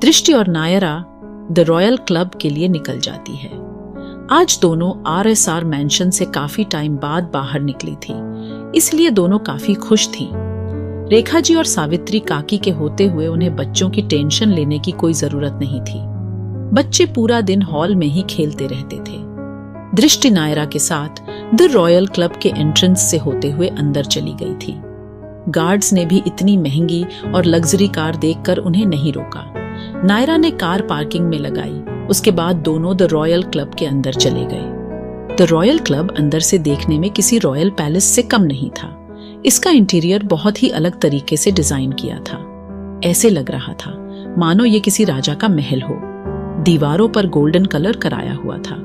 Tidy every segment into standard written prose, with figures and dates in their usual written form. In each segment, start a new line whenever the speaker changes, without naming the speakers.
दृष्टि और Naira the royal club के लिए निकल जाती है। आज दोनों RSR मैंशन से काफी टाइम बाद बाहर निकली थी, इसलिए दोनों काफी खुश थीं। रेखा जी और सावित्री काकी के होते हुए उन्हें बच्चों की टेंशन लेने की कोई जरूरत नहीं थी। बच्चे पूरा दिन हॉल में ही खेलते रहते थे। दृष्टि नायरा के साथ द रॉयल क्लब के एंट्रेंस से होते हुए अंदर चली गई थी। गार्ड्स ने भी इतनी महंगी और लग्जरी कार देखकर उन्हें नहीं रोका। नायरा ने कार पार्किंग में लगाई। उसके बाद दोनों द रॉयल क्लब के अंदर चले गए। द रॉयल क्लब अंदर से देखने में किसी रॉयल पैलेस से कम नहीं था। इसका इंटीरियर बहुत ही अलग तरीके से डिजाइन किया था। ऐसे लग रहा था मानो ये किसी राजा का महल हो। दीवारों पर गोल्डन कलर कराया हुआ था।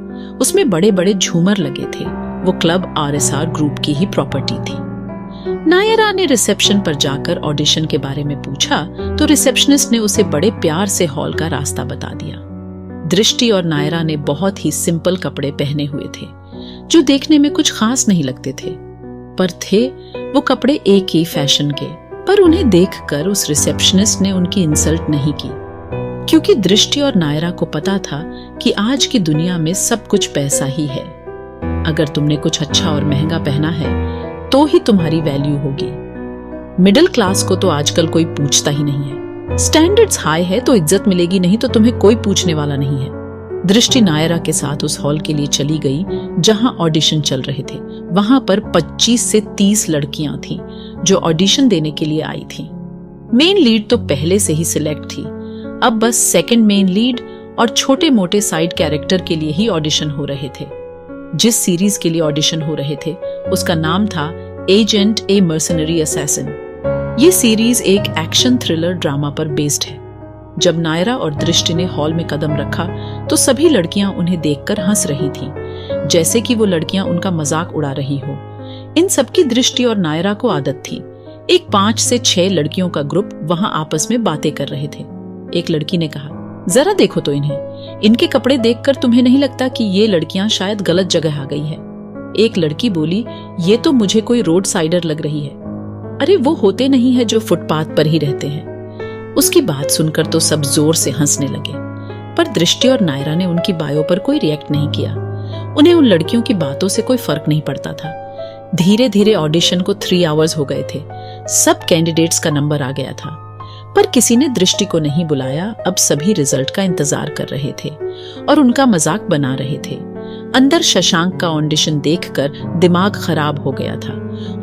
उसमें बड़े बड़े झूमर लगे थे। वो क्लब RSR ग्रुप की ही प्रॉपर्टी थी। नायरा ने रिसेप्शन पर जाकर ऑडिशन के बारे में पूछा तो रिसेप्शनिस्ट ने उसे बड़े प्यार से हॉल का रास्ता बता दिया। दृष्टि और नायरा ने बहुत ही सिंपल कपड़े पहने हुए थे, जो देखने में कुछ खास नहीं लगते थे, पर थे वो कपड़े एक ही फैशन के। पर उन्हें देखकर उस रिसेप्शनिस्ट ने उनकी इंसल्ट नहीं की, क्योंकि दृष्टि और नायरा को पता था कि आज की दुनिया में सब कुछ पैसा ही है। अगर तुमने कुछ अच्छा और महंगा पहना है तो ही तुम्हारी वैल्यू होगी। मिडिल क्लास को तो आजकल कोई पूछता ही नहीं है। स्टैंडर्ड्स हाई है तो इज्जत मिलेगी, नहीं तो तुम्हें कोई पूछने वाला नहीं है। दृष्टि नायरा के साथ उस हॉल के लिए चली गई जहां ऑडिशन चल रहे थे। वहां पर 25 से 30 लड़कियां थीं जो ऑडिशन देने के लिए आई थीं। मेन लीड तो पहले से ही सिलेक्ट थी। अब बस सेकंड मेन लीड और छोटे मोटे साइड कैरेक्टर के लिए ही ऑडिशन हो रहे थे। जिस सीरीज के लिए ऑडिशन हो रहे थे उसका नाम था एजेंट ए मर्सनरी असैसिन। ये सीरीज एक एक्शन थ्रिलर ड्रामा पर बेस्ड है। जब नायरा और दृष्टि ने हॉल में कदम रखा तो सभी लड़कियां उन्हें देखकर हंस रही थीं, जैसे कि वो लड़कियां उनका मजाक उड़ा रही हो। इन सबकी दृष्टि और नायरा को आदत थी। एक 5 से 6 लड़कियों का ग्रुप वहां आपस में बातें कर रहे थे। एक लड़की ने कहा, जरा देखो तो इन्हें, इनके कपड़े देखकर तुम्हें नहीं लगता कि ये लड़कियां शायद गलत जगह आ गई है? एक लड़की बोली, ये तो मुझे कोई रोड साइडर लग रही है। अरे वो होते नहीं है जो फुटपाथ पर ही रहते हैं। उसकी बात सुनकर तो सब जोर से हंसने लगे, पर दृष्टि और नायरा ने उनकी बायों पर कोई रिएक्ट नहीं किया। उन्हें उन लड़कियों की बातों से कोई फर्क नहीं पड़ता था। धीरे धीरे ऑडिशन को 3 आवर्स हो गए थे। सब कैंडिडेट्स का नंबर आ गया था, पर किसी ने दृष्टि को नहीं बुलाया। अब सभी रिजल्ट का इंतजार कर रहे थे और उनका मजाक बना रहे थे। अंदर शशांक का ऑडिशन देखकर दिमाग खराब हो गया था।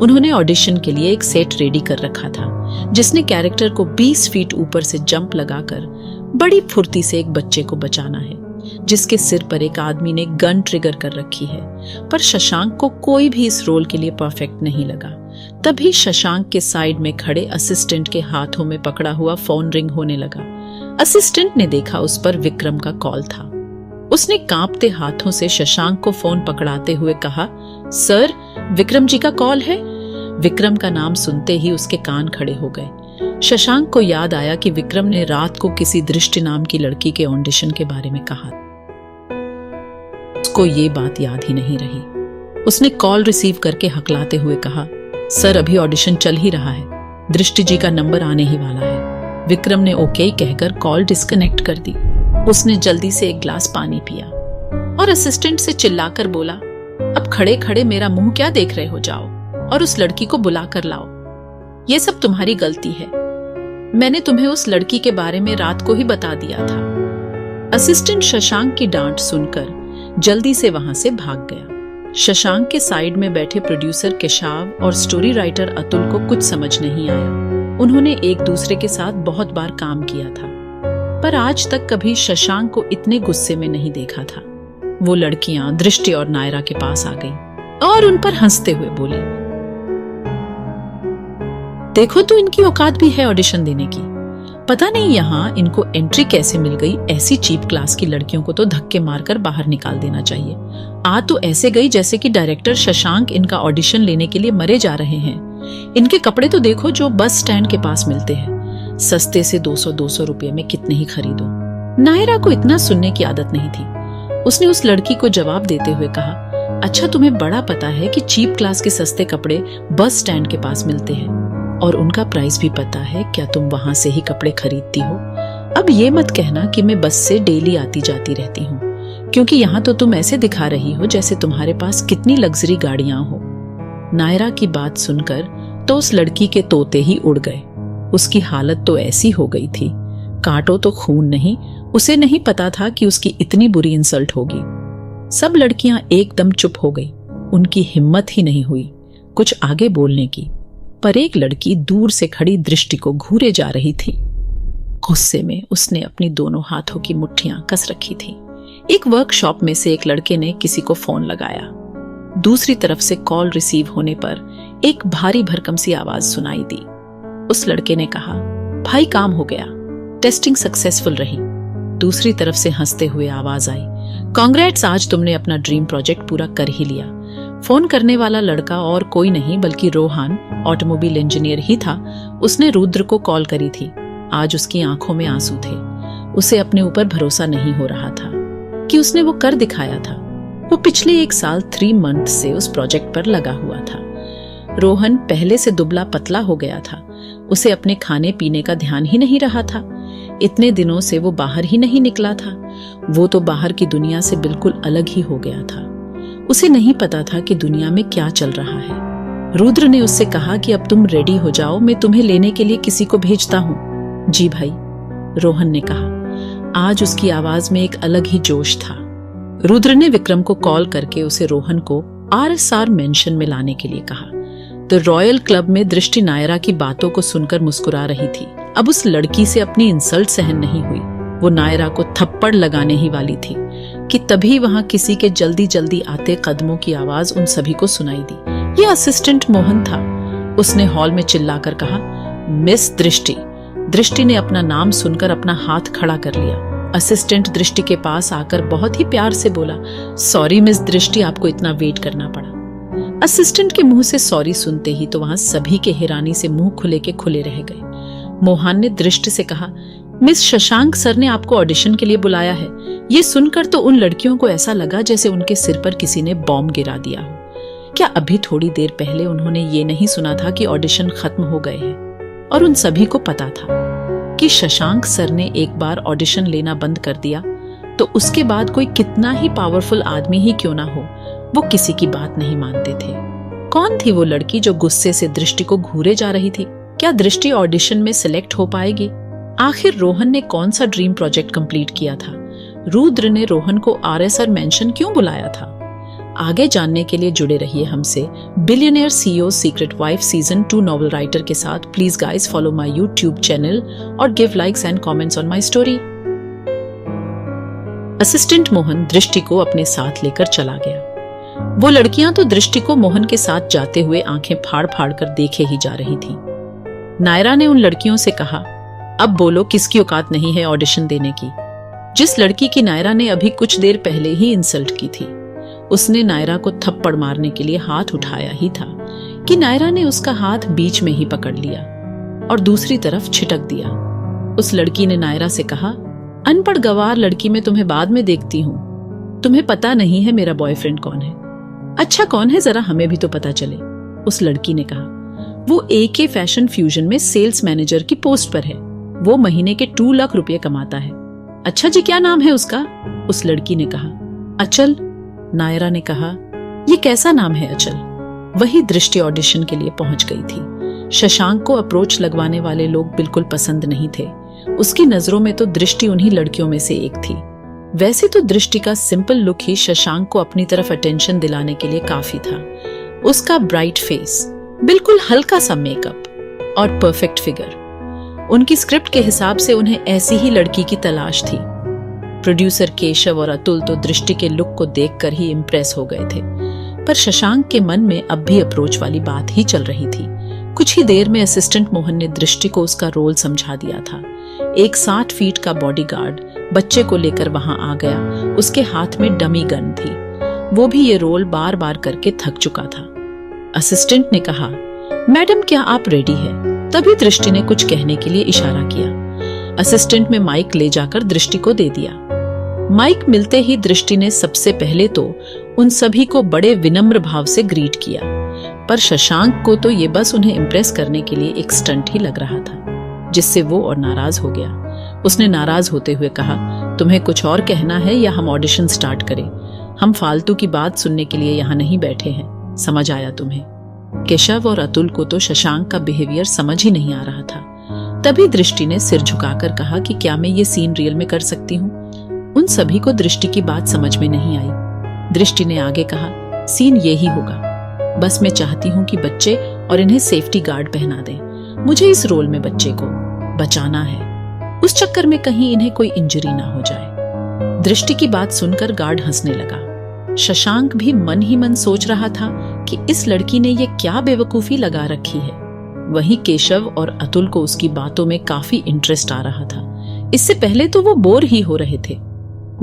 उन्होंने ऑडिशन के लिए एक सेट रेडी कर रखा था, जिसने कैरेक्टर को 20 फीट ऊपर से जंप लगाकर बड़ी फुर्ती से एक बच्चे को बचाना है, जिसके सिर पर एक आदमी ने गन ट्रिगर कर रखी है। पर शशांक को कोई भी इस रोल के लिए परफेक्ट नहीं लगा। तभी शशांक के साइड में खड़े असिस्टेंट के हाथों में पकड़ा हुआ फोन रिंग होने लगा। असिस्टेंट ने देखा उस पर विक्रम का कॉल था। उसने कांपते हाथों से शशांक को फोन पकड़ाते हुए कहा, सर, विक्रम जी का कॉल है। विक्रम का नाम सुनते ही उसके कान खड़े हो गए। शशांक को याद आया कि विक्रम ने रात को किसी दृष्टि नाम की लड़की के ऑडिशन के बारे में कहा। उसको ये बात याद ही नहीं रही। उसने कॉल रिसीव करके हकलाते हुए कहा, सर, अभी ऑडिशन चल ही रहा है, दृष्टि जी का नंबर आने ही वाला है। विक्रम ने ओके कहकर कॉल डिस्कनेक्ट कर दी। उसने जल्दी से एक ग्लास पानी पिया और असिस्टेंट से चिल्लाकर बोला, अब खड़े खड़े मेरा मुंह क्या देख रहे हो, जाओ और उस लड़की को बुला कर लाओ। ये सब तुम्हारी गलती है। मैंने तुम्हें उस लड़की के बारे में रात को ही बता दिया था। असिस्टेंट शशांक की डांट सुनकर जल्दी से वहां से भाग गया। शशांक के साइड में बैठे प्रोड्यूसर केशव और स्टोरी राइटर अतुल को कुछ समझ नहीं आया। उन्होंने एक दूसरे के साथ बहुत बार काम किया था, पर आज तक कभी शशांक को इतने गुस्से में नहीं देखा था। वो लड़कियां दृष्टि और नायरा के पास आ गईं और उन पर हंसते हुए बोली, देखो तो इनकी औकात भी है ऑडिशन देने की। पता नहीं यहाँ इनको एंट्री कैसे मिल गई। ऐसी चीप क्लास की लड़कियों को तो धक्के मारकर बाहर निकाल देना चाहिए। आ तो ऐसे गई जैसे कि डायरेक्टर शशांक इनका ऑडिशन लेने के लिए मरे जा रहे हैं। इनके कपड़े तो देखो जो बस स्टैंड के पास मिलते हैं। सस्ते से 200-200 रुपए में कितने ही खरीदो। नायरा को इतना सुनने की आदत नहीं थी। उसने उस लड़की को जवाब देते हुए कहा, अच्छा, तुम्हें बड़ा पता है कि चीप क्लास के सस्ते कपड़े बस स्टैंड के पास मिलते हैं और उनका प्राइस भी पता है। क्या तुम वहां से ही कपड़े खरीदती हो? अब ये मत कहना कि मैं बस से डेली आती जाती रहती हूँ, क्योंकि यहाँ तो तुम ऐसे दिखा रही हो जैसे तुम्हारे पास कितनी लग्जरी गाड़ियां हो। नायरा की बात सुनकर तो उस लड़की के तोते ही उड़ गए। उसकी हालत तो ऐसी हो गई थी, काटो तो खून नहीं। उसे नहीं पता था कि उसकी इतनी बुरी इंसल्ट होगी। सब लड़कियां एकदम चुप हो गई। उनकी हिम्मत ही नहीं हुई कुछ आगे बोलने की। पर एक लड़की दूर से खड़ी दृष्टि को घूरे जा रही थी। गुस्से में उसने अपनी दोनों हाथों की मुट्ठियां कस रखी थी। एक वर्कशॉप में से एक लड़के ने किसी को फोन लगाया। दूसरी तरफ से कॉल रिसीव होने पर एक भारी भरकम सी आवाज सुनाई दी। उस लड़के ने कहा, भाई काम हो गया, टेस्टिंग सक्सेसफुल रही। दूसरी तरफ से हंसते हुए आवाज आई, कांग्रेट्स, आज तुमने अपना ड्रीम प्रोजेक्ट पूरा कर ही लिया। फोन करने वाला लड़का और कोई नहीं बल्कि रोहन, ऑटोमोबाइल इंजीनियर ही था। उसने रुद्र को कॉल करी थी। आज उसकी आंखों में आंसू थे। उसे अपने ऊपर भरोसा नहीं हो रहा था कि उसने वो कर दिखाया था। वो पिछले 1 साल 3 मंथ से उस प्रोजेक्ट पर लगा हुआ था। रोहन पहले से दुबला पतला हो गया था। उसे अपने खाने पीने का ध्यान ही नहीं रहा था। इतने दिनों से वो बाहर ही नहीं निकला था। वो तो बाहर की दुनिया से बिल्कुल अलग ही हो गया था। उसे नहीं पता था कि दुनिया में क्या चल रहा है। रुद्र ने उससे कहा कि अब तुम रेडी हो जाओ, मैं तुम्हें लेने के लिए किसी को भेजता हूँ। जी भाई, रोहन ने कहा। आज उसकी आवाज में एक अलग ही जोश था। रुद्र ने विक्रम को कॉल करके उसे रोहन को RSR मेंशन में लाने के लिए कहा। तो रॉयल क्लब में दृष्टि नायरा की बातों को सुनकर मुस्कुरा रही थी। अब उस लड़की से अपनी इंसल्ट सहन नहीं हुई। वो नायरा को थप्पड़ लगाने ही वाली थी कि तभी वहां किसी के जल्दी जल्दी आते कदमों की आवाज उन सभी को सुनाई दी। ये असिस्टेंट मोहन था। उसने हॉल में चिल्लाकर कहा, मिस दृष्टि। दृष्टि ने अपना नाम सुनकर अपना हाथ खड़ा कर लिया। असिस्टेंट दृष्टि के पास आकर बहुत ही प्यार से बोला, सॉरी मिस दृष्टि, आपको इतना वेट करना पड़ा। असिस्टेंट के मुंह से सॉरी सुनते ही तो वहां सभी के हैरानी से मुंह खुले के खुले रह गए। मोहन ने दृष्टि से कहा, मिस शशांक सर ने आपको ऑडिशन के लिए बुलाया है। ये सुनकर तो उन लड़कियों को ऐसा लगा जैसे उनके सिर पर किसी ने बॉम्ब गिरा दिया हो। क्या अभी थोड़ी देर पहले उन्होंने ये नहीं सुना था कि ऑडिशन खत्म हो गए हैं? और उन सभी को पता था कि शशांक सर ने एक बार ऑडिशन लेना बंद कर दिया तो उसके बाद कोई कितना ही पावरफुल आदमी ही क्यों ना हो, वो किसी की बात नहीं मानते थे। कौन थी वो लड़की जो गुस्से से दृष्टि को घूरे जा रही थी? क्या दृष्टि ऑडिशन में सिलेक्ट हो पाएगी? आखिर रोहन ने कौन सा ड्रीम प्रोजेक्ट कंप्लीट किया था? रुद्र ने रोहन को RSR मेंशन क्यों बुलाया था? आगे जानने के लिए जुड़े रहिए हमसे billionaire CEO secret wife season 2 novel writer के साथ। Please guys follow my YouTube channel और give likes and comments on my story. Assistant Mohan Drishti को अपने साथ लेकर चला गया। वो लड़कियां तो दृष्टि को मोहन के साथ जाते हुए आंखें फाड़ फाड़ कर देखे ही जा रही थी। नायरा ने उन लड़कियों से कहा, अब बोलो किसकी औकात नहीं है ऑडिशन देने की? जिस लड़की की नायरा ने अभी कुछ देर पहले ही इंसल्ट की थी, उसने नायरा को थप्पड़ मारने के लिए हाथ उठाया ही था कि नायरा ने उसका हाथ बीच में ही पकड़ लिया और दूसरी तरफ छिटक दिया। उस लड़की ने नायरा से कहा, अनपढ़ गवार लड़की, मैं तुम्हें बाद में देखती हूँ। तुम्हें पता नहीं है मेरा बॉयफ्रेंड कौन है। अच्छा कौन है, जरा हमें भी तो पता चले। उस लड़की ने कहा, वो AK फैशन फ्यूजन में सेल्स मैनेजर की पोस्ट पर है। वो महीने के 2 लाख रुपए कमाता है। अच्छा जी, क्या नाम है उसका? उस लड़की ने कहा, अचल। नायरा ने कहा, ये कैसा नाम है अचल? वही दृष्टि ऑडिशन के लिए पहुंच गई थी। शशांक को अप्रोच लगवाने वाले लोग बिल्कुल पसंद नहीं थे। उसकी नजरों में तो दृष्टि उन्हीं लड़कियों में से एक थी। वैसे तो दृष्टि का सिंपल लुक ही शशांक को अपनी तरफ अटेंशन दिलाने के लिए काफी था। उसका ब्राइट फेस, बिल्कुल हल्का सा मेकअप और परफेक्ट फिगर। उनकी स्क्रिप्ट के हिसाब से उन्हें ऐसी ही लड़की की तलाश थी। प्रोड्यूसर केशव और अतुल तो दृष्टि के लुक को देखकर ही इम्प्रेस हो गए थे, पर शशांक के मन में अब भी अप्रोच वाली बात ही चल रही थी। कुछ ही देर में असिस्टेंट मोहन ने दृष्टि को उसका रोल समझा दिया था। एक 60 फीट का बॉडीगार्ड बच्चे को लेकर वहां आ गया। उसके हाथ में डमी गन थी। वो भी ये रोल बार बार करके थक चुका था। असिस्टेंट ने कहा, मैडम क्या आप रेडी है? तभी दृष्टि ने कुछ कहने के लिए इशारा किया। असिस्टेंट में माइक ले जाकर दृष्टि को दे दिया। माइक मिलते ही दृष्टि ने सबसे पहले तो उन सभी को बड़े विनम्र भाव से ग्रीट किया, पर शशांक को तो ये बस उन्हें इम्प्रेस करने के लिए एक स्टंट ही लग रहा था, जिससे वो और नाराज हो गया। उसने नाराज होते हुए कहा, तुम्हें कुछ और कहना है या हम ऑडिशन स्टार्ट करें? हम फालतू की बात सुनने के लिए यहाँ नहीं बैठे हैं, समझ आया तुम्हें? केशव और अतुल को तो शशांक का बिहेवियर समझ ही नहीं आ रहा था। तभी दृष्टि ने सिर झुकाकर कहा कि क्या मैं ये सीन रियल में कर सकती हूँ? उन सभी को दृष्टि की बात समझ में नहीं आई। दृष्टि ने आगे कहा, सीन ये ही होगा, बस मैं चाहती हूँ कि बच्चे और इन्हें सेफ्टी गार्ड पहना दें। मुझे इस रोल में बच्चे को बचाना है, उस चक्कर में कहीं इन्हें कोई इंजरी ना हो जाए। दृष्टि की बात सुनकर गार्ड हंसने लगा। शशांक भी मन ही मन सोच रहा था कि इस लड़की ने ये क्या बेवकूफी लगा रखी है। वहीं केशव और अतुल को उसकी बातों में काफी इंटरेस्ट आ रहा था। इससे पहले तो वो बोर ही हो रहे थे।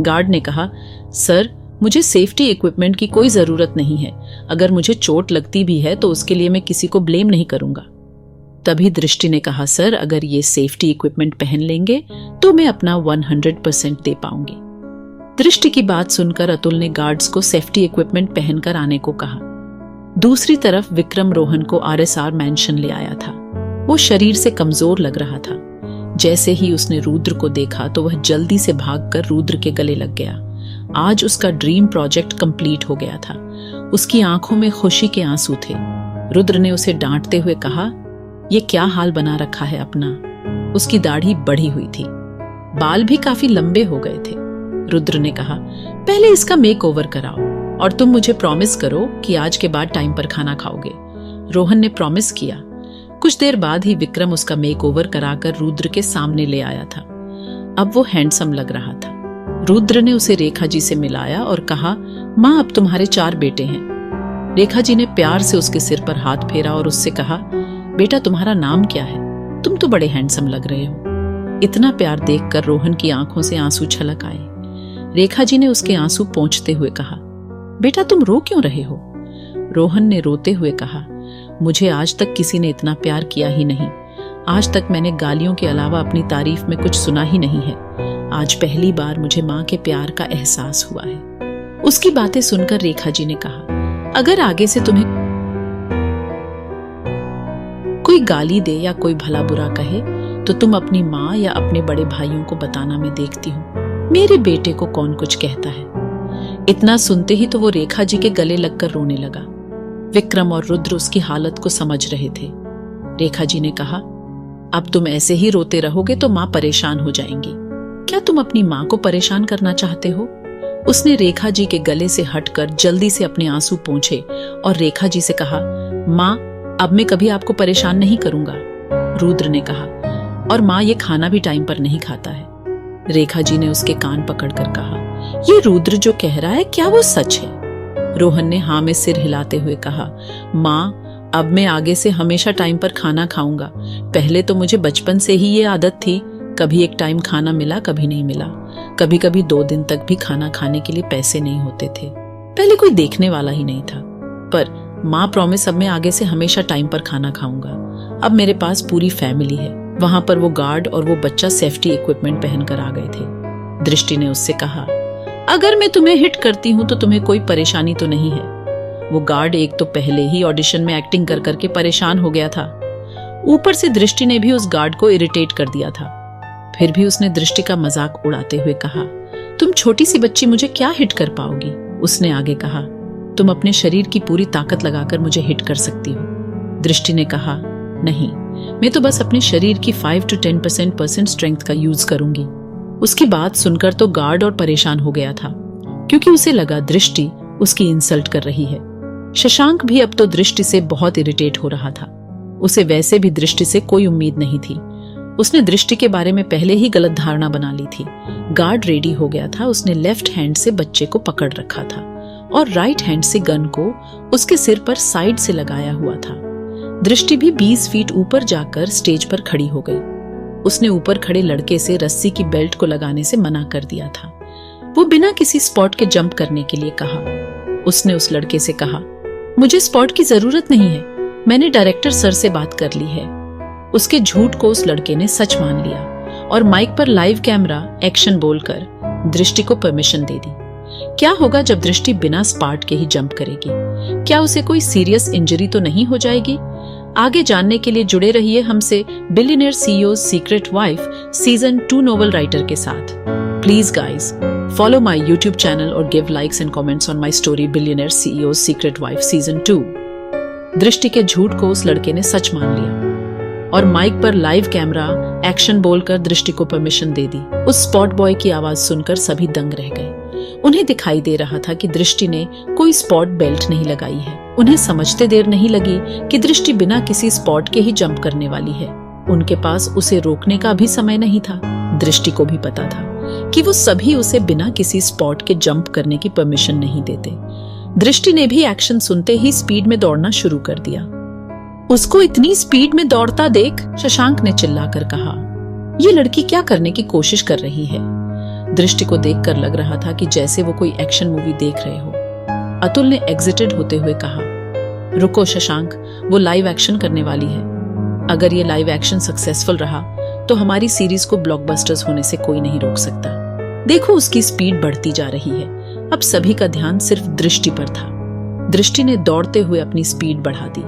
गार्ड ने कहा, सर मुझे सेफ्टी इक्विपमेंट की कोई जरूरत नहीं है। अगर मुझे चोट लगती भी है तो उसके लिए मैं किसी को ब्लेम नहीं करूंगा। तभी दृष्टि ने कहा, सर अगर ये सेफ्टी इक्विपमेंट पहन लेंगे तो मैं अपना 100% दे पाऊंगी। दृष्टि की बात सुनकर अतुल ने गार्ड्स को सेफ्टी इक्विपमेंट पहनकर आने को कहा। दूसरी तरफ विक्रम रोहन को आरएसआर मैंशन ले आया था। वो शरीर से कमजोर लग रहा था। जैसे ही उसने रुद्र को देखा तो वह जल्दी से भागकर रुद्र के गले लग गया। आज उसका ड्रीम प्रोजेक्ट कंप्लीट हो गया था। उसकी आंखों में खुशी के आंसू थे। रुद्र ने उसे डांटते हुए कहा, ये क्या हाल बना रखा है अपना? उसकी दाढ़ी बढ़ी हुई थी, बाल भी काफी लंबे हो गए थे। रुद्र ने कहा, पहले इसका मेक ओवर कराओ और तुम मुझे प्रॉमिस करो कि आज के बाद टाइम पर खाना खाओगे। रोहन ने प्रॉमिस किया। कुछ देर बाद ही विक्रम उसका मेक ओवर कराकर रुद्र के सामने ले आया था। अब वो हैंडसम लग रहा था। रुद्र ने उसे रेखा जी से मिलाया और कहा, माँ अब तुम्हारे 4 बेटे हैं। रेखा जी ने प्यार से उसके सिर पर हाथ फेरा और उससे कहा, बेटा तुम्हारा नाम क्या है? तुम तो बड़े हैंडसम लग रहे हो। इतना प्यार देखकर रोहन की आंखों से आंसू छलक आए। रेखा जी ने उसके आंसू पोंछते हुए कहा, बेटा तुम रो क्यों रहे हो? रोहन ने रोते हुए कहा, मुझे आज तक किसी ने इतना प्यार किया ही नहीं। आज तक मैंने गालियों के अलावा अपनी तारीफ में कुछ सुना ही नहीं है। आज पहली बार मुझे माँ के प्यार का एहसास हुआ है। उसकी बातें सुनकर रेखा जी ने कहा, अगर आगे से तुम्हें कोई गाली दे या कोई भला बुरा कहे तो तुम अपनी माँ या अपने बड़े भाइयों को बताना। मैं देखती हूँ मेरे बेटे को कौन कुछ कहता है। इतना सुनते ही तो वो रेखा जी के गले लगकर रोने लगा। विक्रम और रुद्र उसकी हालत को समझ रहे थे। रेखा जी ने कहा, अब तुम ऐसे ही रोते रहोगे तो माँ परेशान हो जाएंगी। क्या तुम अपनी माँ को परेशान करना चाहते हो? उसने रेखा जी के गले से हटकर जल्दी से अपने आंसू पोंछे और रेखा जी से कहा, माँ अब मैं कभी आपको परेशान नहीं करूंगा। रुद्र ने कहा, और माँ ये खाना भी टाइम पर नहीं खाता है। रेखा जी ने उसके कान पकड़कर कहा, ये रुद्र जो कह रहा है क्या वो सच है? रोहन ने हाँ में सिर हिलाते हुए कहा, माँ अब मैं आगे से हमेशा टाइम पर खाना खाऊंगा। पहले तो मुझे बचपन से ही ये आदत थी, कभी एक टाइम खाना मिला कभी नहीं मिला। कभी कभी 2 दिन तक भी खाना खाने के लिए पैसे नहीं होते थे। पहले कोई देखने वाला ही नहीं था। पर माँ प्रॉमिस, अब मैं आगे से हमेशा टाइम पर खाना खाऊंगा। अब मेरे पास पूरी फैमिली है। वहां पर वो गार्ड और वो बच्चा सेफ्टी इक्विपमेंट पहनकर आ गए थे। दृष्टि ने उससे कहा, अगर मैं तुम्हें हिट करती हूँ तो तुम्हें कोई परेशानी तो नहीं है? वो गार्ड एक तो पहले ही ऑडिशन में एक्टिंग कर करके परेशान हो गया था, ऊपर से दृष्टि ने भी उस गार्ड को इरिटेट कर दिया था। फिर भी उसने दृष्टि का मजाक उड़ाते हुए कहा, तुम छोटी सी बच्ची मुझे क्या हिट कर पाओगी? उसने आगे कहा, तुम अपने शरीर की पूरी ताकत लगाकर मुझे हिट कर सकती हो। दृष्टि ने कहा, नहीं, मैं तो बस अपने शरीर की 5 to 10% स्ट्रेंथ का यूज करूंगी। उसकी बात सुनकर तो गार्ड और परेशान हो गया था, क्योंकि उसे लगा दृष्टि उसकी इंसल्ट कर रही है। शशांक भी अब तो दृष्टि से बहुत इरिटेट हो रहा था। उसे वैसे भी दृष्टि से कोई उम्मीद नहीं थी। उसने दृष्टि के बारे में पहले ही गलत धारणा बना ली थी। गार्ड रेडी हो गया था। उसने लेफ्ट हैंड से बच्चे को पकड़ रखा था और राइट हैंड से गन को उसके सिर पर साइड से लगाया हुआ था। दृष्टि भी 20 फीट ऊपर जाकर स्टेज पर खड़ी हो गई। उसने ऊपर खड़े लड़के से रस्सी की बेल्ट को लगाने से मना कर दिया था। वो बिना किसी स्पॉट के जंप करने के लिए कहा। उसने उस लड़के से कहा, मुझे स्पॉट की जरूरत नहीं है, मैंने डायरेक्टर सर से बात कर ली है। उसके झूठ को उस लड़के ने सच मान लिया और माइक पर लाइव कैमरा एक्शन बोलकर दृष्टि को परमिशन दे दी। क्या होगा जब दृष्टि बिना स्पॉट के ही जंप करेगी? क्या उसे कोई सीरियस इंजरी तो नहीं हो जाएगी? आगे जानने के लिए जुड़े रहिए हमसे billionaire CEO secret wife season 2 novel writer के साथ। Please guys follow my YouTube channel और give likes and comments on my story billionaire CEO secret wife season 2। Drishti के झूठ को उस लड़के ने सच मान लिया और माइक पर लाइव कैमरा एक्शन बोलकर दृष्टि को परमिशन दे दी। उस स्पॉट बॉय की आवाज सुनकर सभी दंग रह गए। उन्हें दिखाई दे रहा था कि दृष्टि ने कोई स्पॉट बेल्ट नहीं लगाई है। उन्हें समझते देर नहीं लगी कि दृष्टि बिना किसी स्पॉट के ही जंप करने वाली है। उनके पास उसे रोकने का भी समय नहीं था। दृष्टि को भी पता था कि वो सभी उसे बिना किसी स्पॉट के जंप करने की परमिशन नहीं देते। दृष्टि ने भी एक्शन सुनते ही स्पीड में दौड़ना शुरू कर दिया। उसको इतनी स्पीड में दौड़ता देख शशांक ने चिल्लाकर कहा, ये लड़की क्या करने की कोशिश कर रही है। दृष्टि को देखकर लग रहा था कि जैसे वो कोई एक्शन मूवी देख रहे हो। अतुल ने एग्जिटेड होते हुए कहा, रुको शशांक, वो लाइव एक्शन करने वाली है। अगर ये लाइव एक्शन सक्सेसफुल रहा तो हमारी सीरीज को ब्लॉकबस्टर्स होने से कोई नहीं रोक सकता। देखो उसकी स्पीड बढ़ती जा रही है। अब सभी का ध्यान सिर्फ दृष्टि पर था। दृष्टि ने दौड़ते हुए अपनी स्पीड बढ़ा दी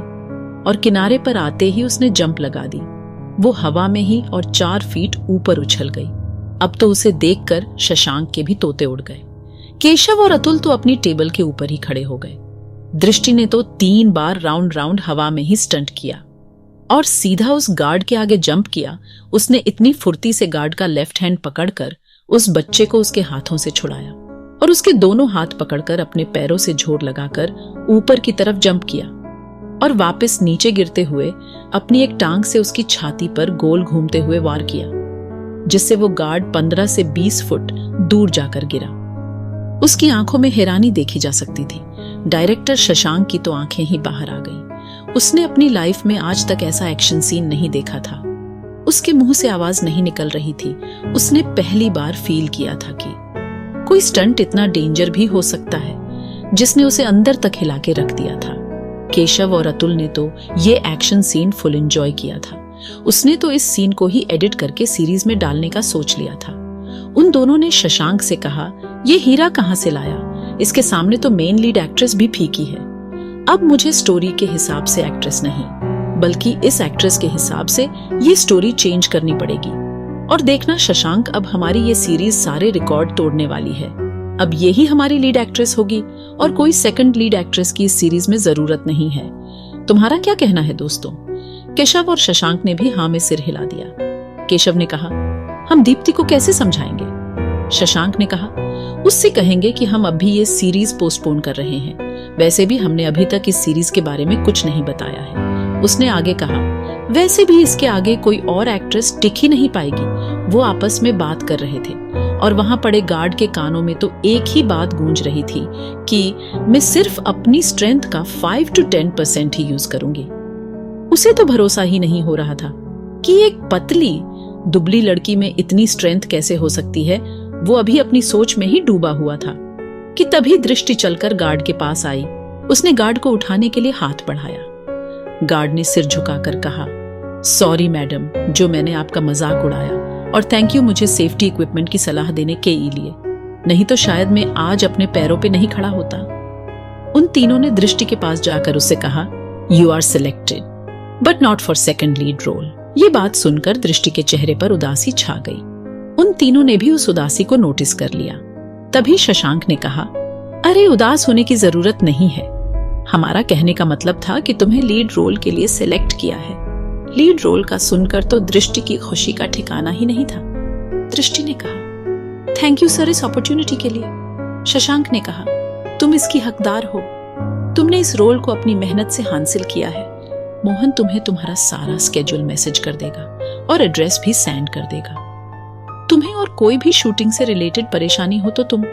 और किनारे पर आते ही उसने जंप लगा दी। वो हवा में ही और 4 फीट ऊपर उछल गई। अब तो उसे देखकर शशांक के भी तोते उड़ गए। केशव और अतुल तो अपनी टेबल के ऊपर ही खड़े हो गए। दृष्टि ने तो 3 बार राउंड हवा में ही स्टंट किया और सीधा उस गार्ड के आगे जंप किया। उसने इतनी फुर्ती से गार्ड का लेफ्ट हैंड पकड़कर उस बच्चे को उसके हाथों से छुड़ाया और उसके दोनों हाथ पकड़कर अपने पैरों से जोर लगाकर ऊपर की तरफ जंप किया और वापस नीचे गिरते हुए अपनी एक टांग से उसकी छाती पर गोल घूमते हुए वार किया, जिससे वो गार्ड 15 से 20 फुट दूर जाकर गिरा। उसकी आंखों में हैरानी देखी जा सकती थी। डायरेक्टर शशांक की तो आंखें ही बाहर आ गई। उसने अपनी लाइफ में आज तक ऐसा एक्शन सीन नहीं देखा था। उसके मुंह से आवाज नहीं निकल रही थी। उसने पहली बार फील किया था कि कोई स्टंट इतना डेंजर भी हो सकता है, जिसने उसे अंदर तक हिला के रख दिया था। केशव और अतुल ने तो ये एक्शन सीन फुल एंजॉय किया था। उसने तो इस सीन को ही एडिट करके सीरीज में डालने का सोच लिया था। उन दोनों ने शशांक से कहा, ये हीरा कहां से लाया? इसके सामने तो मेन लीड एक्ट्रेस भी फीकी है। अब मुझे स्टोरी के हिसाब से एक्ट्रेस नहीं, बल्कि इस एक्ट्रेस के हिसाब से ये स्टोरी चेंज करनी पड़ेगी। और देखना शशांक, अब हमारी ये सीरीज सारे रिकॉर्ड तोड़ने वाली है। अब यही हमारी लीड एक्ट्रेस होगी और कोई सेकंड लीड एक्ट्रेस की इस सीरीज में जरूरत नहीं है। तुम्हारा क्या कहना है दोस्तों? केशव और शशांक ने भी हाँ में सिर हिला दिया। केशव ने कहा, हम दीप्ति को कैसे समझाएंगे? शशांक ने कहा, उससे कहेंगे कि हम अभी ये सीरीज पोस्टपोन कर रहे हैं। वैसे भी हमने अभी तक इस सीरीज के बारे में कुछ नहीं बताया है। उसने आगे कहा, वैसे भी इसके आगे कोई और एक्ट्रेस टिक ही नहीं पाएगी। वो आपस में बात कर रहे थे और वहां पड़े गार्ड के कानों में तो एक ही बात गूंज रही थी कि मैं सिर्फ अपनी स्ट्रेंथ का 5 to 10% ही यूज करूंगी। उसे तो भरोसा ही नहीं हो रहा था कि एक पतली दुबली लड़की में इतनी स्ट्रेंथ कैसे हो सकती है। वो अभी अपनी सोच में ही डूबा हुआ था कि तभी दृष्टि चलकर गार्ड के पास आई। उसने गार्ड को उठाने के लिए हाथ बढ़ाया। गार्ड ने सिर झुकाकर कहा, सॉरी मैडम, जो मैंने आपका मजाक उड़ाया, और थैंक यू मुझे सेफ्टी इक्विपमेंट की सलाह देने के लिए। नहीं तो शायद मैं आज अपने पैरों पे नहीं खड़ा होता। उन तीनों ने दृष्टि के पास जाकर उससे कहा, you are selected but not for second lead role. ये बात सुनकर दृष्टि के चेहरे पर उदासी छा गई। उन तीनों ने भी उस उदासी को नोटिस कर लिया। तभी शशांक ने कहा, अरे उदास होने की जरूरत नहीं है। हमारा कहने का मतलब था कि तुम्हें लीड रोल के लिए सिलेक्ट किया है। लीड रोल का सुनकर तो दृष्टि की खुशी का ठिकाना ही नहीं था। दृष्टि ने कहा, थैंक यू सर इस अपॉर्चुनिटी के लिए। शशांक ने कहा, तुम इसकी हकदार हो। तुमने इस रोल को अपनी मेहनत से हासिल किया है। मोहन तुम्हें तुम्हारा सारा स्केड्यूल मैसेज कर देगा और एड्रेस भी सेंड कर देगा। तुम्हें और कोई भी शूटिंग से रिलेटेड परेशानी हो तो तुम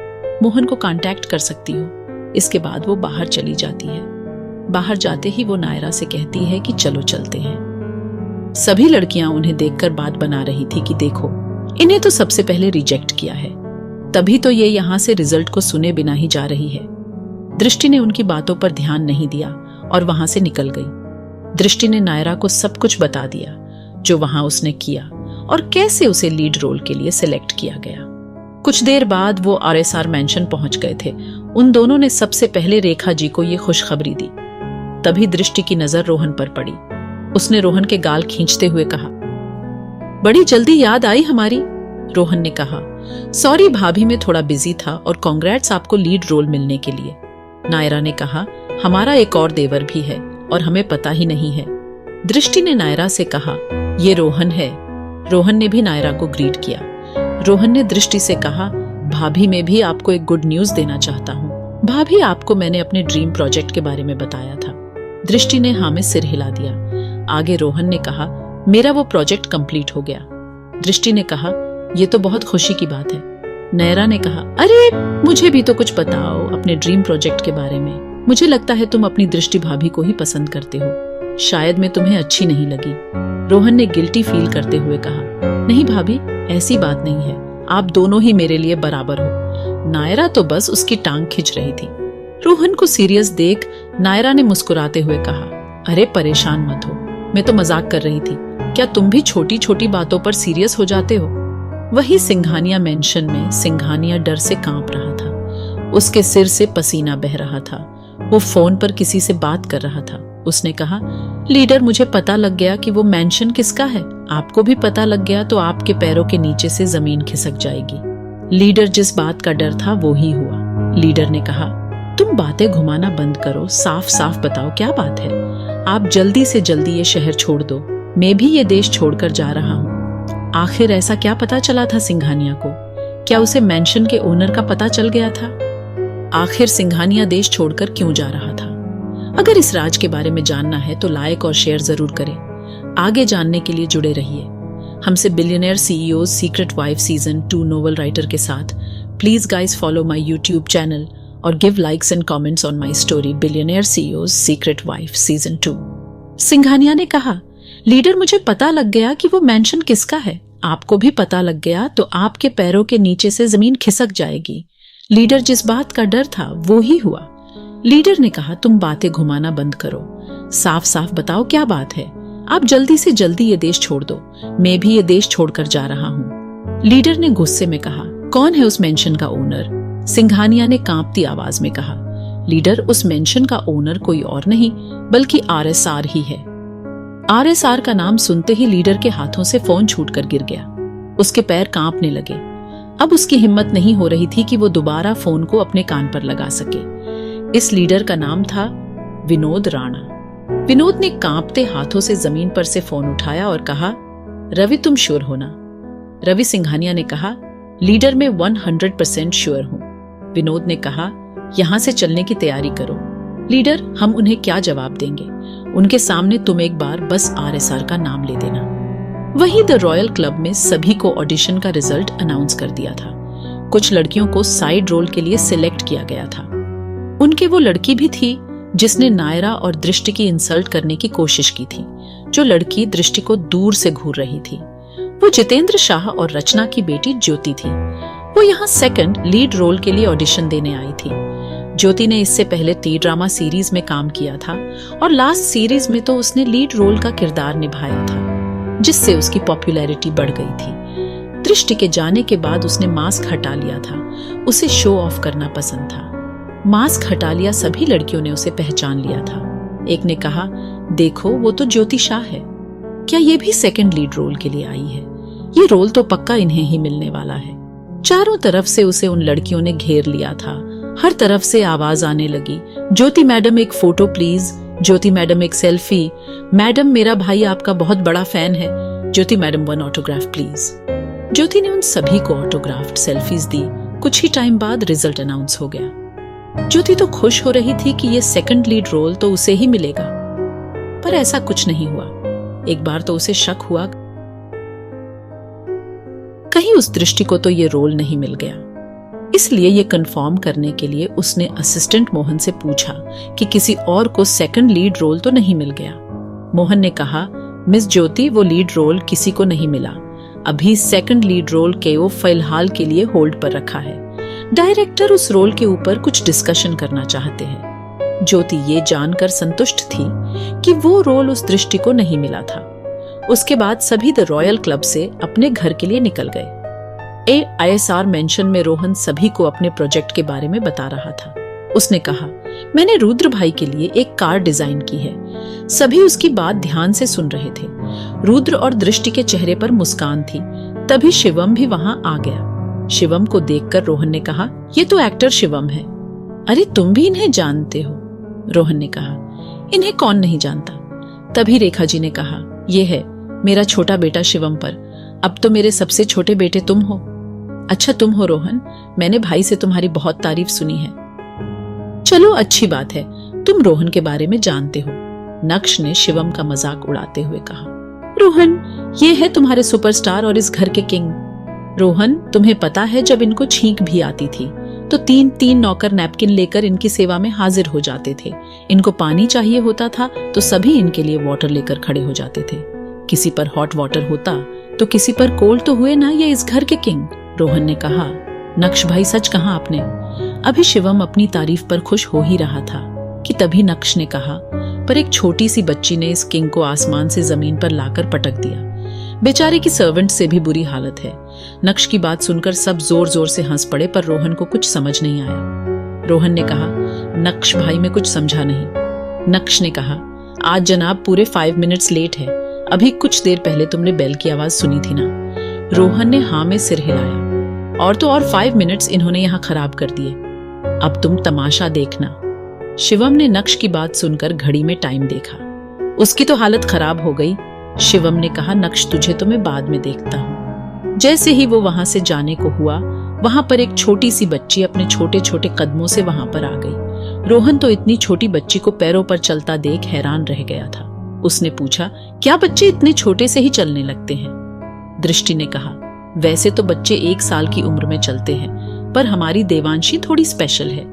मोहन को कांटेक्ट कर सकती हो। इसके बाद वो बाहर चली जाती है। बाहर जाते ही वो नायरा से कहती है कि चलो चलते हैं। सभी लड़कियां उन्हें देखकर बात बना रही थी कि देखो, इन्हें तो सबसे पहले रिजेक्ट किया है, तभी तो ये यहाँ से रिजल्ट को सुने बिना ही जा रही है। दृष्टि ने उनकी बातों पर ध्यान नहीं दिया और वहां से निकल गई। दृष्टि ने नायरा को सब कुछ बता दिया जो वहां उसने किया और कैसे उसे लीड रोल के लिए सिलेक्ट किया गया। कुछ देर बाद वो RSR मैंशन पहुंच गए थे। उन दोनों ने सबसे पहले रेखा जी को ये खुशखबरी दी। तभी दृष्टि की नजर रोहन पर पड़ी। उसने रोहन के गाल खींचते हुए कहा। बड़ी जल्दी याद आई हमारी, रोहन ने कहा। सॉरी भाभी, मैं थोड़ा बिजी था और कांग्रेट्स आपको लीड रोल मिलने के लिए। नायरा ने कहा, हमारा एक और देवर भी है और हमें पता ही नहीं है। दृष्टि ने नायरा से कहा, ये रोहन है। रोहन ने भी नायरा को ग्रीट किया। रोहन ने दृष्टि से कहा, भाभी मैं भी आपको एक गुड न्यूज देना चाहता हूँ। भाभी, आपको मैंने अपने ड्रीम प्रोजेक्ट के बारे में बताया था। दृष्टि ने हाँ में सिर हिला दिया। आगे रोहन ने कहा, मेरा वो प्रोजेक्ट कंप्लीट हो गया। दृष्टि ने कहा, ये तो बहुत खुशी की बात है। नायरा ने कहा, अरे मुझे भी तो कुछ बताओ अपने ड्रीम प्रोजेक्ट के बारे में। मुझे लगता है तुम अपनी दृष्टि भाभी को ही पसंद करते हो, शायद मैं तुम्हें अच्छी नहीं लगी। रोहन ने गिल्टी फील करते हुए कहा, नहीं भाभी, ऐसी बात नहीं है, आप दोनों ही मेरे लिए बराबर हो। नायरा तो बस उसकी टांग खिंच रही थी। रोहन को सीरियस देख नायरा ने मुस्कुराते हुए कहा, अरे परेशान मत हो, मैं तो मजाक कर रही थी। क्या तुम भी छोटी छोटी बातों पर सीरियस हो जाते हो? वही सिंघानिया मेंशन में सिंघानिया डर से कांप रहा था। उसके सिर से पसीना बह रहा था। वो फोन पर किसी से बात कर रहा था। उसने कहा, लीडर मुझे पता लग गया कि वो मेंशन किसका है। आपको भी पता लग गया तो आपके पैरों के नीचे से जमीन खिसक जाएगी। लीडर, जिस बात का डर था वो ही हुआ। लीडर ने कहा, तुम बातें घुमाना बंद करो, साफ साफ बताओ क्या बात है। आप जल्दी से जल्दी ये शहर छोड़ दो, मैं भी ये देश छोड़कर जा रहा हूँ। आखिर ऐसा क्या पता चला था सिंघानिया को? क्या उसे मेंशन के ओनर का पता चल गया था? आखिर सिंघानिया देश छोड़कर क्यों जा रहा था? अगर इस राज के बारे में जानना है तो लाइक और शेयर जरूर करें। आगे जानने के लिए जुड़े रहिए हमसे billionaire CEO secret wife season 2 novel writer के साथ। Please guys follow my YouTube channel और give likes and comments on my story billionaire CEO secret wife season 2। Singhania ने कहा, लीडर मुझे पता लग गया कि वो मेंशन किसका है। आपको भी पता लग गया तो आपके पैरों के नीचे से जमीन खिसक जाएगी। लीडर, जिस बात का डर था वो ही हुआ। लीडर ने कहा, तुम बातें घुमाना बंद करो, साफ साफ बताओ क्या बात है। आप जल्दी से जल्दी ये देश छोड़ दो, मैं भी ये देश छोड़कर जा रहा हूँ। लीडर ने गुस्से में कहा, कौन है उस मेंशन का ओनर? सिंघानिया ने कांपती आवाज में कहा, लीडर, उस मेंशन का ओनर कोई और नहीं बल्कि RSR ही है। RSR का नाम सुनते ही लीडर के हाथों से फोन छूटकर गिर गया। उसके पैर कांपने लगे। अब उसकी हिम्मत नहीं हो रही थी कि वो दोबारा फोन को अपने कान पर लगा सके। इस लीडर का नाम था विनोद राणा। विनोद ने कांपते हाथों से जमीन पर से फोन उठाया और कहा, रवि तुम श्योर हो ना? रवि सिंघानिया ने कहा, लीडर मैं 100% श्योर हूं। विनोद ने कहा, यहां से चलने की तैयारी करो। लीडर, हम उन्हें क्या जवाब देंगे? उनके सामने तुम एक बार बस RSR का नाम ले देना। वहीं द रॉयल क्लब में सभी को ऑडिशन का रिजल्ट अनाउंस कर दिया था। कुछ लड़कियों को साइड रोल के लिए सिलेक्ट किया गया था। उनके वो लड़की भी थी जिसने नायरा और दृष्टि की इंसल्ट करने की कोशिश की थी। जो लड़की दृष्टि को दूर से घूर रही थी वो जितेंद्र शाह और रचना की बेटी ज्योति थी। वो यहाँ सेकंड लीड रोल के लिए ऑडिशन देने आई थी। ज्योति ने इससे पहले टी-ड्रामा सीरीज में काम किया था और लास्ट सीरीज में तो उसने लीड रोल का किरदार निभाया था, जिससे उसकी पॉपुलैरिटी बढ़ गई थी। दृष्टि के जाने के बाद उसने मास्क हटा लिया था। उसे शो ऑफ करना पसंद था। मास्क हटा लिया सभी लड़कियों ने उसे पहचान लिया था। एक ने कहा, देखो वो तो ज्योति शाह है। क्या ये भी सेकंड लीड रोल के लिए आई है? ये रोल तो पक्का इन्हें ही मिलने वाला है। चारों तरफ से उसे उन लड़कियों ने घेर लिया था। हर तरफ से आवाज आने लगी, ज्योति मैडम एक फोटो प्लीज, ज्योति मैडम एक सेल्फी, मैडम मेरा भाई आपका बहुत बड़ा फैन है, ज्योति मैडम 1 ऑटोग्राफ प्लीज। ज्योति ने उन सभी को ऑटोग्राफ्ड सेल्फीज दी। कुछ ही टाइम बाद रिजल्ट अनाउंस हो गया। ज्योति तो खुश हो रही थी कि ये सेकंड लीड रोल तो उसे ही मिलेगा, पर ऐसा कुछ नहीं हुआ। एक बार तो उसे शक हुआ कहीं उस दृष्टि को तो ये रोल नहीं मिल गया। इसलिए ये कंफर्म करने के लिए उसने असिस्टेंट मोहन से पूछा कि किसी और को सेकंड लीड रोल तो नहीं मिल गया। मोहन ने कहा, मिस ज्योति वो लीड रोल किसी को नहीं मिला। अभी सेकंड लीड रोल को फिलहाल के लिए होल्ड पर रखा है। डायरेक्टर उस रोल के ऊपर कुछ डिस्कशन करना चाहते हैं। ज्योति ये जानकर संतुष्ट थी कि वो रोल उस दृष्टि को नहीं मिला था। उसके बाद सभी द रॉयल क्लब से अपने घर के लिए निकल गए। ISR मेंशन में रोहन सभी को अपने प्रोजेक्ट के बारे में बता रहा था। उसने कहा, मैंने रुद्र भाई के लिए एक कार डिजाइन की है। सभी उसकी बात ध्यान से सुन रहे थे। रुद्र और दृष्टि के चेहरे पर मुस्कान थी। तभी शिवम भी वहां आ गया। शिवम को देखकर रोहन ने कहा, ये तो एक्टर शिवम है। अरे तुम भी इन्हें जानते हो? रोहन ने कहा, इन्हें कौन नहीं जानता। तभी रेखा जी ने कहा, ये है मेरा छोटा बेटा शिवम पर। अब तो मेरे सबसे छोटे बेटे तुम हो। अच्छा तुम हो रोहन, मैंने भाई से तुम्हारी बहुत तारीफ सुनी है। चलो अच्छी बात है, तुम रोहन के बारे में जानते हो। नक्श ने शिवम का मजाक उड़ाते हुए कहा। रोहन, ये है तुम्हारे सुपरस्टार और इस घर के किंग। रोहन, तुम्हें पता है जब इनको छींक भी आती थी तो 3-3 नौकर नैपकिन लेकर इनकी सेवा में हाजिर हो जाते थे। इनको पानी चाहिए होता था तो सभी इनके लिए वाटर लेकर खड़े हो जाते थे। किसी पर हॉट वाटर होता तो किसी पर कोल्ड तो हुए ना ये इस घर के किंग। रोहन ने कहा, नक्श भाई सच कहा आपने। अभी शिवम अपनी तारीफ पर खुश हो ही रहा था कि तभी नक्श ने कहा, पर एक छोटी सी बच्ची ने इस किंग को आसमान से जमीन पर लाकर पटक दिया। बेचारे की सर्वेंट से भी बुरी हालत है। नक्श की बात सुनकर सब जोर जोर से हंस पड़े, पर रोहन को कुछ समझ नहीं आया। रोहन ने कहा, नक्श भाई मैं कुछ समझा नहीं। नक्श ने कहा, आज जनाब पूरे 5 मिनट्स लेट है। अभी कुछ देर पहले तुमने बेल की आवाज सुनी थी ना? रोहन ने हाँ में सिर हिलाया। और तो और 5 मिनट्स इन्होंने यहाँ खराब कर दिए। अब तुम तमाशा देखना। शिवम ने नक्श की बात सुनकर घड़ी में टाइम देखा। उसकी तो हालत खराब हो गई। शिवम ने कहा, नक्श तुझे तो मैं बाद में देखता हूँ। जैसे ही वो वहां से जाने को हुआ, वहां पर एक छोटी सी बच्ची अपने छोटे छोटे कदमों से वहां पर आ गई। रोहन तो इतनी छोटी बच्ची को पैरों पर चलता देख हैरान रह गया था। उसने पूछा, क्या बच्चे इतने छोटे से ही चलने लगते हैं? दृष्टि ने कहा, वैसे तो बच्चे 1 साल की उम्र में चलते हैं, पर हमारी देवांशी थोड़ी स्पेशल है।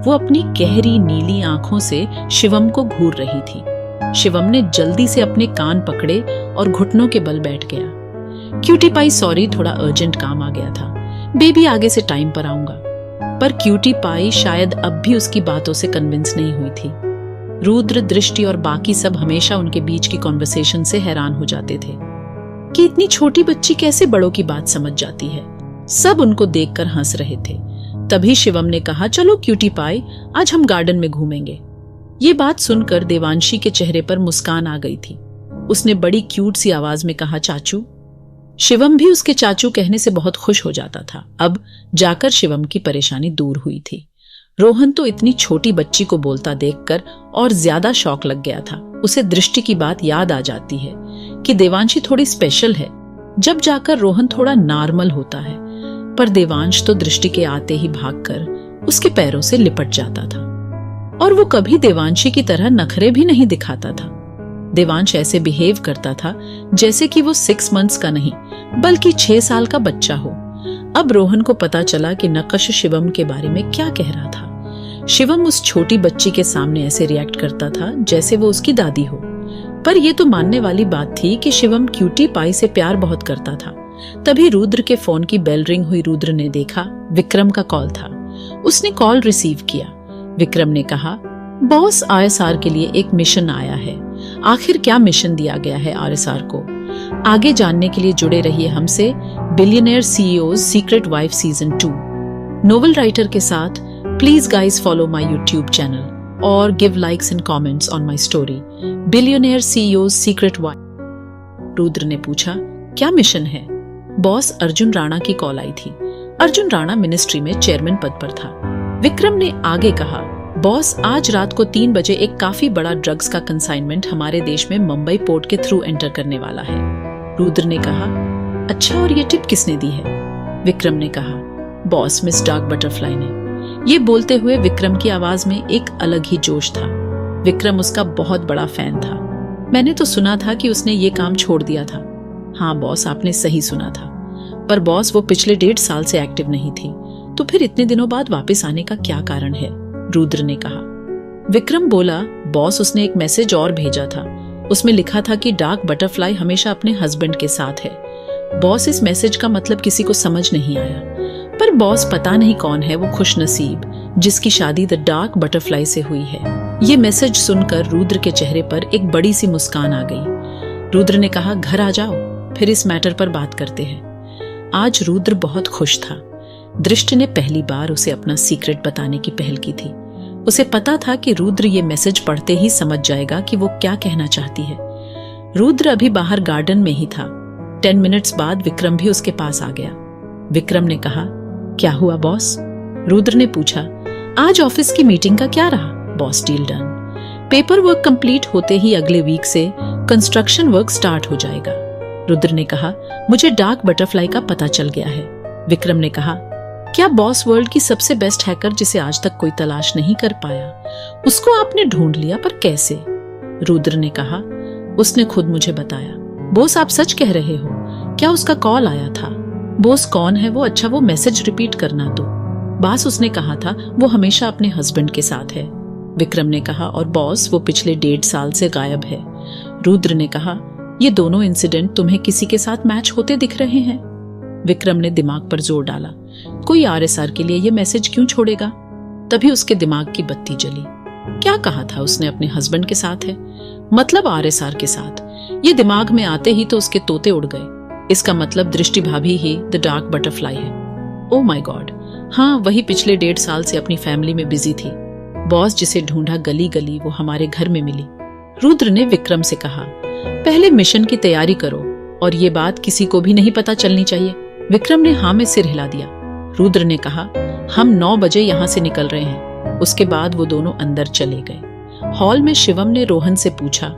वो अपनी गहरी नीली आंखों से शिवम को घूर रही थी। शिवम ने जल्दी से अपने कान पकड़े और घुटनों के बल बैठ गया। क्यूटी पाई सॉरी, थोड़ा अर्जेंट काम आ गया था। बेबी आगे से टाइम पर आऊंगा। पर क्यूटी पाई शायद अब भी उसकी बातों से कन्विंस नहीं हुई थी। रुद्र, दृष्टि और बाकी सब हमेशा उनके बीच की कॉन्वर्सेशन से हैरान हो जाते थे कि इतनी छोटी बच्ची कैसे बड़ों की बात समझ जाती है। सब उनको देखकर हंस रहे थे। तभी शिवम ने कहा, चलो क्यूटी पाई, आज हम गार्डन में घूमेंगे। ये बात सुनकर देवांशी के चेहरे पर मुस्कान आ गई थी। उसने बड़ी क्यूट सी आवाज में कहा, चाचू। शिवम भी उसके चाचू कहने से बहुत खुश हो जाता था। अब जाकर शिवम की परेशानी दूर हुई थी। रोहन तो इतनी छोटी बच्ची को बोलता देखकर और ज्यादा शौक लग गया था। उसे दृष्टि की बात याद आ जाती है कि देवांशी थोड़ी स्पेशल है। जब जाकर रोहन थोड़ा नॉर्मल होता है, पर देवांश तो दृष्टि के आते ही भागकर उसके पैरों से लिपट जाता था। और वो कभी देवांशी की तरह नखरे भी नहीं दिखाता था। देवांश ऐसे बिहेव करता था जैसे कि वो 6 मंथ्स का नहीं बल्कि 6 साल का बच्चा हो। अब रोहन को पता चला कि नक्श शिवम के बारे में क्या कह रहा था। शिवम उस छोटी बच्ची के सामने ऐसे रिएक्ट करता था जैसे वो उसकी दादी हो। पर यह तो मानने वाली बात थी कि शिवम क्यूटी पाई से प्यार बहुत करता था। तभी रुद्र के फोन की बेल रिंग हुई। रुद्र ने देखा विक्रम का कॉल था। उसने कॉल रिसीव किया। विक्रम ने कहा, बॉस, आरएसआर के लिए एक मिशन आया है। आखिर क्या मिशन दिया गया है आरएसआर को? आगे जानने के लिए जुड़े रहिए हमसे billionaire CEO secret wife season 2 novel writer के साथ। Please guys follow my YouTube channel और give likes and comments on my story billionaire CEO secret wife. Rudra ने पूछा, क्या मिशन है? बॉस, अर्जुन राणा की कॉल आई थी। अर्जुन राणा मिनिस्ट्री में चेयरमैन पद पर था। विक्रम ने आगे कहा, बॉस, आज रात को 3 बजे एक काफी बड़ा ड्रग्स का कंसाइनमेंट हमारे देश में मुंबई पोर्ट के थ्रू एंटर करने वाला है। रुद्र ने कहा, अच्छा, और ये टिप किसने दी है? विक्रम ने कहा, बॉस, मिस डार्क बटरफ्लाई ने। ये बोलते हुए विक्रम की आवाज में एक अलग ही जोश था। विक्रम उसका बहुत बड़ा फैन था। मैंने तो सुना था कि उसने ये काम छोड़ दिया था। हाँ बॉस, आपने सही सुना था। पर बॉस, वो पिछले 1.5 साल से एक्टिव नहीं थी, तो फिर इतने दिनों बाद वापस आने का क्या कारण है? रुद्र ने कहा। विक्रम बोला, बॉस, उसने एक मैसेज और भेजा था। उसमें लिखा था कि डार्क बटरफ्लाई हमेशा अपने हस्बैंड के साथ है। बॉस, इस मैसेज का मतलब किसी को समझ नहीं आया। पर बॉस, पता नहीं कौन है वो खुशनसीब जिसकी शादी द डार्क बटरफ्लाई से हुई है। ये मैसेज सुनकर रुद्र के चेहरे पर एक बड़ी सी मुस्कान आ गई। रुद्र ने कहा, घर आ जाओ, फिर इस मैटर पर बात करते हैं। आज रुद्र बहुत खुश था। दृष्टि ने पहली बार उसे अपना सीक्रेट बताने की पहल की थी। उसे पता था कि रुद्र ये मैसेज पढ़ते ही समझ जाएगा कि वो क्या कहना चाहती है। रुद्र अभी बाहर गार्डन में ही था। 10 मिनट्स बाद विक्रम भी उसके पास आ गया। विक्रम ने कहा, क्या हुआ बॉस? रुद्र ने पूछा, आज ऑफिस की मीटिंग का क्या रहा? Boss, deal done. Paper work complete होते ही अगले वीक से कंस्ट्रक्शन वर्क स्टार्ट हो जाएगा। रुद्र ने कहा, मुझे डार्क बटरफ्लाई का पता चल गया है। विक्रम ने कहा, क्या बॉस वर्ल्ड की सबसे बेस्ट हैकर जिसे आज तक कोई तलाश नहीं कर पाया, उसको आपने ढूंढ लिया, पर कैसे? रुद्र ने कहा, उसने खुद मुझे बताया। बॉस, आप सच कह रहे हो? क्या उसका कॉल आया था? बॉस, कौन है वो? अच्छा, वो मैसेज रिपीट करना तो। बॉस, उसने कहा था वो हमेशा अपने हस्बैंड के साथ है। विक्रम ने कहा, और बॉस, वो पिछले 1.5 साल से गायब है। रुद्र ने कहा, ये दोनों इंसिडेंट तुम्हें किसी के साथ मैच होते दिख रहे हैं? विक्रम ने दिमाग पर जोर डाला। कोई आरएसआर के लिए ये मैसेज क्यों छोड़ेगा? तभी उसके दिमाग की बत्ती जली। क्या कहा था उसने अपने हस्बैंड के साथ है, मतलब आरएसआर के साथ? ये दिमाग में आते ही तो उसके तोते उड़ गए। इसका मतलब दृष्टि भाभी ही द डार्क बटरफ्लाई है। ओ माय गॉड, हाँ, वही पिछले 1.5 साल से अपनी फैमिली में बिजी थी। बॉस, जिसे ढूंढा गली गली, वो हमारे घर में मिली। रुद्र ने विक्रम से कहा, पहले मिशन की तैयारी करो और ये बात किसी को भी नहीं पता चलनी चाहिए। विक्रम ने हाँ में सिर हिला दिया। रुद्र ने कहा, हम 9 बजे यहाँ से निकल रहे हैं। उसके बाद वो दोनों अंदर चले गए। हॉल में शिवम ने रोहन से पूछा,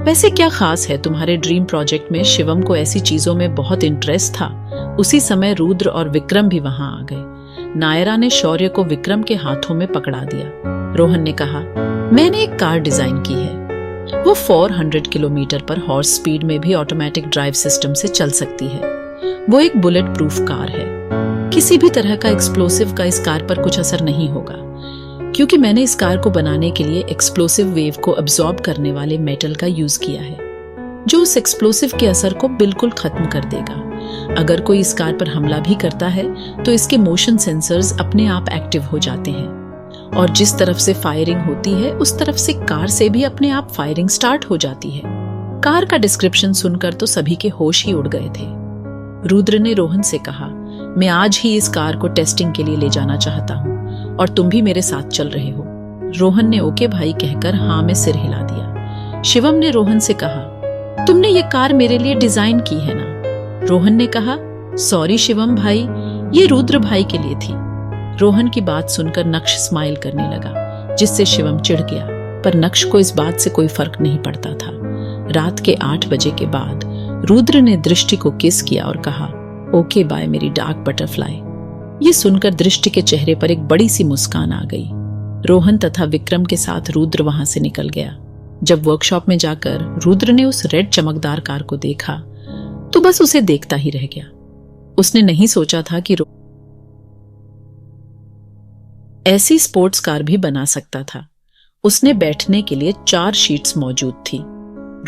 वैसे क्या खास है तुम्हारे ड्रीम प्रोजेक्ट में? शिवम को ऐसी चीजों में बहुत इंटरेस्ट था। उसी समय रुद्र और विक्रम भी वहां आ गए। नायरा ने शौर्य को विक्रम के हाथों में पकड़ा दिया। रोहन ने कहा, मैंने एक कार डिजाइन की है। वो 400 किलोमीटर पर हॉर्स स्पीड में भी ऑटोमेटिक ड्राइव सिस्टम से चल सकती है। वो एक बुलेट प्रूफ कार है। किसी भी तरह का एक्सप्लोसिव का इस कार पर कुछ असर नहीं होगा, क्योंकि मैंने इस कार को बनाने के लिए एक्सप्लोसिव वेव को अब्सॉर्ब करने वाले मेटल का यूज किया है, जो उस एक्सप्लोसिव के असर को बिल्कुल खत्म कर देगा। अगर कोई इस कार पर हमला भी करता है तो इसके मोशन सेंसर्स अपने आप एक्टिव हो जाते हैं, और जिस तरफ से फायरिंग होती है उस तरफ से कार से भी अपने आप फायरिंग स्टार्ट हो जाती है। कार का डिस्क्रिप्शन सुनकर तो सभी के होश ही उड़ गए थे। रुद्र ने रोहन से कहा, मैं आज ही इस कार को टेस्टिंग के लिए ले जाना चाहता हूँ और तुम भी मेरे साथ चल रहे हो। रोहन ने ओके भाई कहकर हाँ में सिर हिला दिया। शिवम ने रोहन से कहा, तुमने ये कार मेरे लिए डिजाइन की है ना? रोहन ने कहा, सॉरी शिवम भाई, ये रुद्र भाई के लिए थी। रोहन की बात सुनकर नक्श स्माइल करने लगा, जिससे शिवम चिढ़ गया, पर नक्श को इस बात से कोई फर्क नहीं पड़ता था। रात के 8 बजे के बाद रुद्र ने दृष्टि को किस किया और कहा, ओके बाय मेरी डार्क बटरफ्लाई। ये सुनकर दृष्टि के चेहरे पर एक बड़ी सी मुस्कान आ गई। रोहन तथा विक्रम के साथ रुद्र वहां से निकल गया। जब वर्कशॉप में जाकर रुद्र ने उस रेड चमकदार कार को देखा तो बस उसे देखता ही रह गया। उसने नहीं सोचा था कि ऐसी स्पोर्ट्स कार भी बना सकता था। उसने बैठने के लिए 4 शीट्स मौजूद थी।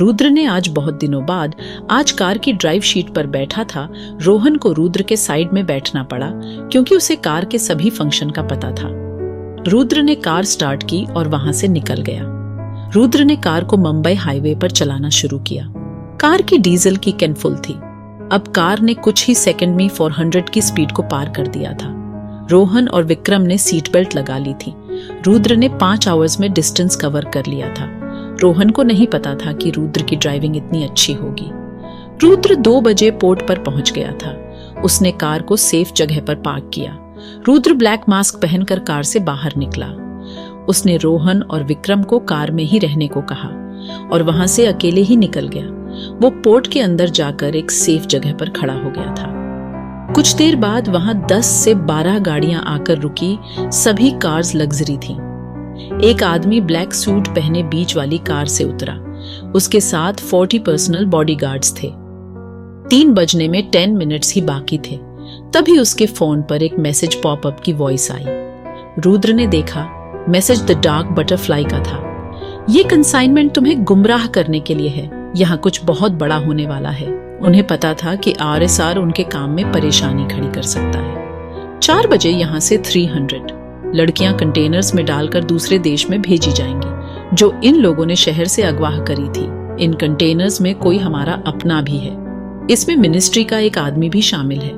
रुद्र ने आज बहुत दिनों बाद आज कार की ड्राइव शीट पर बैठा था। रोहन को रुद्र के साइड में बैठना पड़ा, क्योंकि उसे कार के सभी फंक्शन का पता था। रुद्र ने कार स्टार्ट की और वहां से निकल गया। रुद्र ने कार को मुंबई हाईवे पर चलाना शुरू किया। कार की डीजल की कैन फुल थी। अब कार ने कुछ ही सेकंड में 400 की स्पीड को पार कर दिया था। रोहन और विक्रम ने सीट बेल्ट लगा ली थी। रुद्र ने 5 आवर्स में डिस्टेंस कवर कर लिया था। रोहन को नहीं पता था कि रुद्र की ड्राइविंग इतनी अच्छी होगी। रुद्र 2 बजे पोर्ट पर पहुंच गया था। उसने कार को सेफ जगह पर पार्क किया। रुद्र ब्लैक मास्क पहनकर कार से बाहर निकला। उसने रोहन और विक्रम को कार में ही रहने को कहा और वहां से अकेले ही निकल गया। वो पोर्ट के अंदर जाकर एक सेफ जगह पर खड़ा हो गया था। कुछ देर बाद वहां 10 से 12 गाड़ियां आकर रुकी। सभी कार्स लग्जरी थीं। एक आदमी ब्लैक सूट पहने बीच वाली कार से उतरा। उसके साथ 40 पर्सनल बॉडीगार्ड्स थे। 3 बजने में 10 मिनट्स ही बाकी थे। तभी उसके फोन पर एक मैसेज पॉपअप की वॉइस आई। रुद्र ने देखा, मैसेज द डार्क बटरफ्लाई का था। ये कंसाइनमेंट तुम्हें गुमराह करने के लिए है। यहाँ कुछ बहुत बड़ा होने वाला है। उन्हें पता था कि आरएसआर उनके काम में परेशानी खड़ी कर सकता है। 4 बजे यहाँ से 300 लड़कियां कंटेनर्स में डालकर दूसरे देश में भेजी जाएंगी, जो इन लोगों ने शहर से अगवा करी थी। इन कंटेनर्स में कोई हमारा अपना भी है। इसमें मिनिस्ट्री का एक आदमी भी शामिल है।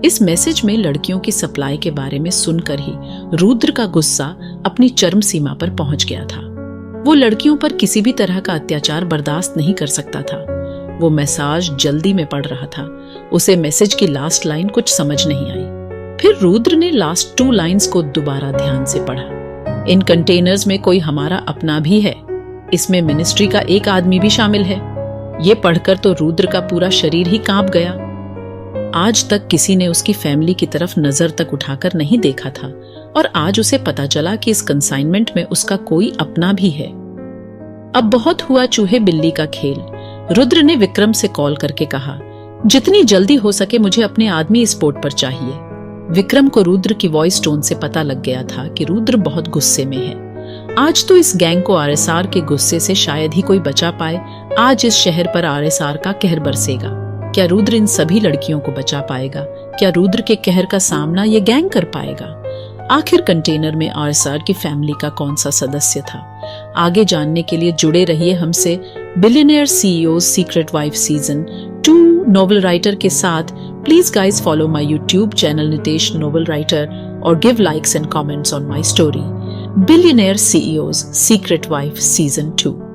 इस मैसेज में लड़कियों की सप्लाई के बारे में सुनकर ही रुद्र का गुस्सा अपनी चरम सीमा पर पहुंच गया था। वो लड़कियों पर किसी भी तरह का अत्याचार बर्दाश्त नहीं कर सकता था। वो मैसेज जल्दी में पढ़ रहा था। उसे मैसेज की लास्ट लाइन कुछ समझ नहीं आई। फिर रुद्र ने लास्ट 2 लाइंस को दोबारा ध्यान से पढ़ा। इन कंटेनर्स में कोई हमारा अपना भी है। इसमें मिनिस्ट्री का एक आदमी भी शामिल है। ये पढ़कर तो रुद्र का पूरा शरीर ही कांप गया। आज तक किसी ने उसकी फैमिली की तरफ नजर तक उठाकर नहीं देखा था और आज उसे पता चला कि इस कंसाइनमेंट में उसका कोई अपना भी है। अब बहुत हुआ चूहे बिल्ली का खेल। रुद्र ने विक्रम से कॉल करके कहा, जितनी जल्दी हो सके मुझे अपने आदमी इस पोर्ट पर चाहिए। विक्रम को रुद्र की वॉइस टोन से पता लग गया था कि रुद्र बहुत गुस्से में है। आज तो इस गैंग को आरएसआर के गुस्से से शायद ही कोई बचा पाए। आज इस शहर पर आरएसआर का कहर बरसेगा। क्या रुद्र इन सभी लड़कियों को बचा पाएगा? क्या रुद्र के कहर का सामना ये गैंग कर पाएगा? आखिर कंटेनर में आरएसआर की फैमिली का कौन सा सदस्य था? आगे जानने के लिए जुड़े रहिए हमसे billionaire CEOs secret wife season 2 novel writer के साथ। Please guys follow my YouTube channel Nitesh novel writer और give likes and comments on my story billionaire CEOs secret wife season 2।